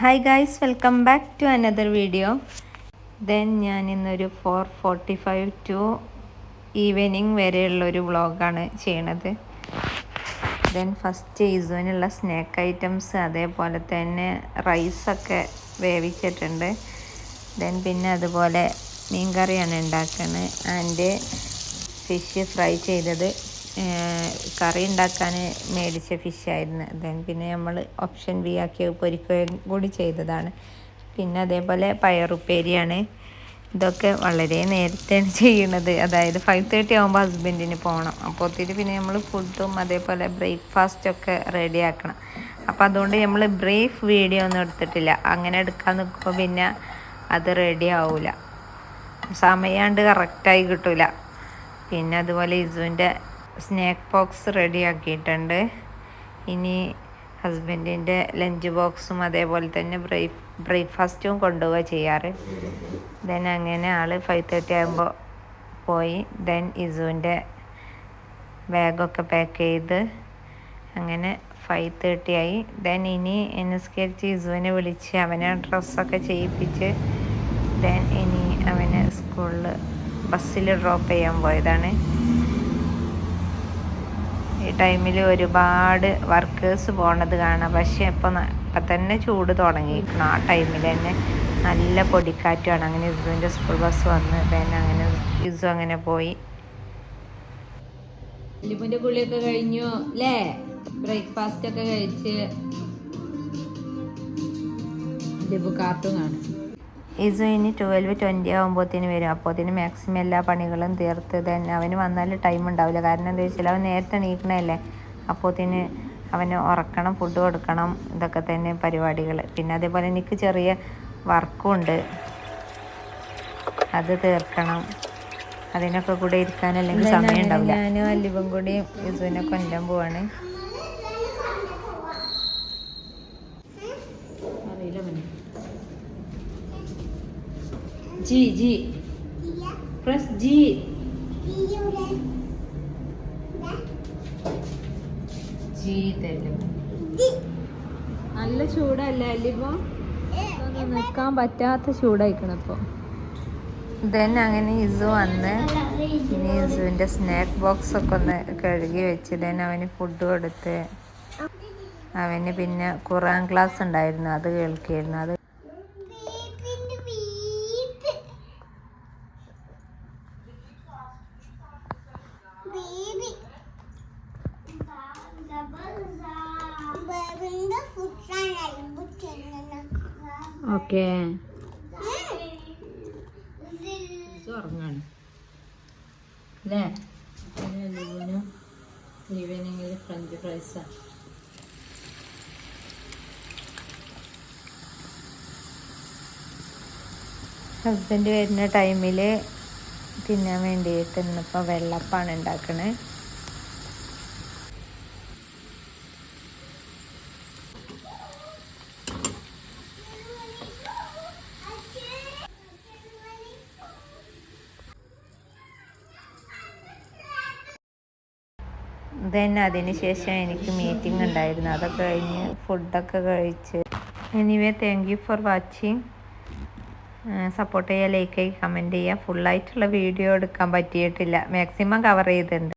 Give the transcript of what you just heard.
Hi guys, welcome back to another video. ഞാൻ ഇന്നൊരു 4:45 to evening വരെയുള്ളൊരു വ്ളോഗാണ് ചെയ്യണത്. ഫസ്റ്റ് ഇസുവിനുള്ള സ്നാക്ക് ഐറ്റംസ്, അതേപോലെ തന്നെ റൈസൊക്കെ വേവിച്ചിട്ടുണ്ട്. പിന്നെ അതുപോലെ മീൻ കറിയാണ് ഉണ്ടാക്കുന്നത്. ആൻഡ് ഫിഷ് ഫ്രൈ ചെയ്തത്, കറി ഉണ്ടാക്കാൻ മേടിച്ച ഫിഷായിരുന്നു. പിന്നെ നമ്മൾ ഓപ്ഷൻ ബി ആക്കി പൊരിക്കുകയും കൂടി ചെയ്തതാണ്. പിന്നെ അതേപോലെ പയറുപ്പേരിയാണ്. ഇതൊക്കെ വളരെ നേരത്തെയാണ് ചെയ്യണത്. അതായത് 5:30 ആകുമ്പോൾ ഹസ്ബൻഡിന് പോകണം. അപ്പോഴത്തേക്ക് പിന്നെ നമ്മൾ ഫുഡും അതേപോലെ ബ്രേക്ക്ഫാസ്റ്റൊക്കെ റെഡി ആക്കണം. അപ്പോൾ അതുകൊണ്ട് നമ്മൾ ബ്രീഫ് വീഡിയോ ഒന്നും എടുത്തിട്ടില്ല. അങ്ങനെ എടുക്കാൻ നിൽക്കുമ്പോൾ പിന്നെ അത് റെഡി ആവില്ല, സമയാണ്ട് കറക്റ്റായി കിട്ടില്ല. പിന്നെ അതുപോലെ ഇസുവിൻ്റെ സ്നാക്ക് ബോക്സ് റെഡി ആക്കിയിട്ടുണ്ട്. ഇനി ഹസ്ബൻഡിൻ്റെ ലഞ്ച് ബോക്സും അതേപോലെ തന്നെ ബ്രേക്ക്ഫാസ്റ്റും കൊണ്ടുപോവുക ചെയ്യാറ്. അങ്ങനെ ആൾ 5:30 ആകുമ്പോൾ പോയി. ഇസുവിൻ്റെ ബാഗൊക്കെ പാക്ക് ചെയ്ത് അങ്ങനെ 5:30 ആയി. ഇനി നിസ്കരിച്ച് ഇസുവിനെ വിളിച്ച് അവനെ ഡ്രസ്സൊക്കെ ചെയ്യിപ്പിച്ച് ഇനി അവനെ സ്കൂളിൽ ബസ്സിൽ ഡ്രോപ്പ് ചെയ്യാൻ പോയതാണ്. ഈ ടൈമിൽ ഒരുപാട് വർക്കേഴ്സ് പോണത് കാണാം. പക്ഷേ ഇപ്പം തന്നെ ചൂട് തുടങ്ങിയിരിക്കണം. ആ ടൈമിൽ തന്നെ നല്ല പൊടിക്കാറ്റുമാണ്. അങ്ങനെ ഇസുവിൻ്റെ സ്കൂൾ ബസ് വന്ന് അങ്ങനെ ഇസു അങ്ങനെ പോയി. ലിബുൻ്റെ കുളിയൊക്കെ കഴിഞ്ഞു അല്ലേ? ബ്രേക്ക്ഫാസ്റ്റ് ഒക്കെ കഴിച്ച് ലിബു കാർട്ടൂൺ കാണും. ഇസു ഇനി 12:20 ആകുമ്പോഴത്തേന് വരും. അപ്പോഴത്തേന് മാക്സിമം എല്ലാ പണികളും തീർത്ത് അവന് വന്നാൽ ടൈം ഉണ്ടാവില്ല. കാരണം എന്താ വെച്ചാൽ അവൻ നേരത്തെ എണീക്കണല്ലേ. അപ്പോഴത്തേന് അവന് ഉറക്കണം, ഫുഡ് കൊടുക്കണം, ഇതൊക്കെ തന്നെ പരിപാടികൾ. പിന്നെ അതേപോലെ എനിക്ക് ചെറിയ വർക്കും ഉണ്ട്, അത് തീർക്കണം. അതിനൊക്കെ കൂടെ ഇരിക്കാനല്ലെങ്കിൽ സമയം ഉണ്ടാവില്ല. ഞാനും അല്ലിവും കൂടി ഇസുവിനെ കൊല്ലാൻ പോവാണ്. G G press G. G തരും. നല്ല ചൂടല്ലേ അല്ലിപ്പോ? നിൽക്കാൻ പറ്റാത്ത ചൂടായിക്കണം ഇപ്പോൾ. അങ്ങനെ ഇസു വന്ന് ഇനി ഇസുവിൻ്റെ സ്നാക്ക് ബോക്സ് ഒക്കെ ഒന്ന് കഴുകി വെച്ച് അവന് ഫുഡ് കൊടുത്ത് അവന് പിന്നെ ഖുർആൻ ക്ലാസ് ഉണ്ടായിരുന്നു, അത് കേൾക്കായിരുന്നു. അത് ഓക്കെ ഉറങ്ങാണ് അല്ലേ? ഈവനിങ്ങിൽ ഫ്രഞ്ച് ഫ്രൈസാണ്. ഹസ്ബൻഡ് വരുന്ന ടൈമിൽ തിന്നാൻ വേണ്ടിയിട്ട് ഇന്നിപ്പോൾ വെള്ളപ്പാണ് ഉണ്ടാക്കണേ. അതിന് ശേഷം എനിക്ക് മീറ്റിംഗ് ഉണ്ടായിരുന്നു. അതൊക്കെ കഴിഞ്ഞ് ഫുഡൊക്കെ കഴിച്ച്. Anyway, thank you for watching. Support ചെയ്യുക, ലൈക്ക് ചെയ്യുക, കമൻറ്റ് ചെയ്യുക. ഫുള്ളായിട്ടുള്ള വീഡിയോ എടുക്കാൻ പറ്റിയിട്ടില്ല, മാക്സിമം കവർ ചെയ്തിട്ടുണ്ട്.